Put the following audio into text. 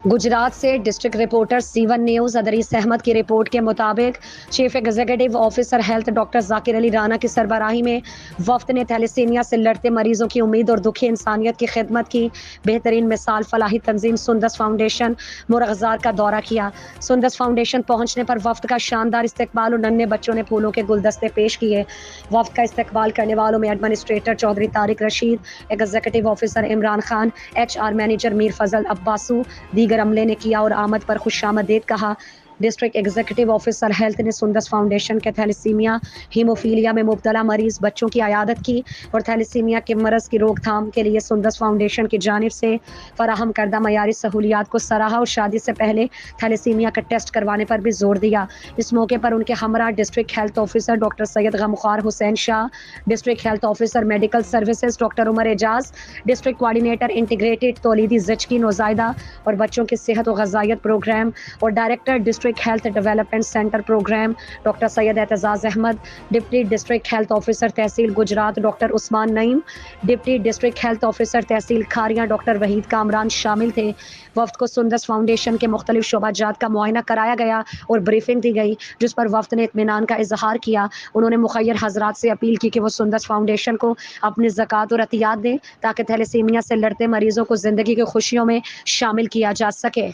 गुजरात से district reporter C1 news Idrees Ahmed की report के मुताबिक chief executive officer health doctor Zakir Ali Rana की सरबराही में वफ्द ने थैलेसीमिया से लड़ते मरीजों की उम्मीद और दुखी इंसानियत की खिदमत की बेहतरीन मिसाल फलाही तंजीम सुंदस फाउंडेशन मुरगजार का दौरा किया। सुंदस फाउंडेशन पहुंचने पर वफ्द का शानदार इस्तकबाल और नन्हे बच्चों ने फूलों के गुलदस्ते पेश किए। वफ्द का इस्तकबाल करने वालों में administrator Chaudhary Tariq Rashid, executive officer Imran Khan, HR manager Mir Fazal अब्बासू दीगर अमले ने किया और आमद पर खुशामदीद कहा। डिस्ट्रिक्ट एग्जीक्यूटिव ऑफिसर हेल्थ ने सुंदस फाउंडेशन के थैलेसीमिया हीमोफीलिया में मुब्तला मरीज बच्चों की अयादत की और थैलेसीमिया के मरज़ की रोकथाम के लिए सुंदस फाउंडेशन की जानिब से फराहम करदा मयारी सहूलियात को सराहा और शादी से पहले थैलेसीमिया का टेस्ट करवाने पर भी जोर दिया। इस मौके पर उनके हमरा district health officer doctor Syed Ghamkhwar Hussain Shah, district health officer medical services doctor Umar Ejaz, district coordinator integrated तौलीदी ज़िचकी नौज़ायदा और बच्चों की सेहत और ग़िज़ाइयत प्रोग्राम और director district health development centre programme doctor Syed Aitzaz Ahmed, deputy district health officer तहसील Gujrat doctor Usman Naeem, deputy district health officer तहसील खारियां डॉक्टर वहीद कामरान शामिल थे। वफ्द को सुंदस फाउंडेशन के मुख्तलिफ शोबाजात का मुआयना कराया गया और ब्रीफिंग दी गई, जिस पर वफ्द ने इत्मीनान का इजहार किया। उन्होंने मुखय्यर हजरात से अपील की कि वो सुंदस फाउंडेशन को अपनी ज़कात और अतियात दें ताकि थैलेसीमिया से लड़ते मरीजों को ज़िंदगी की खुशियों में शामिल किया जा सके।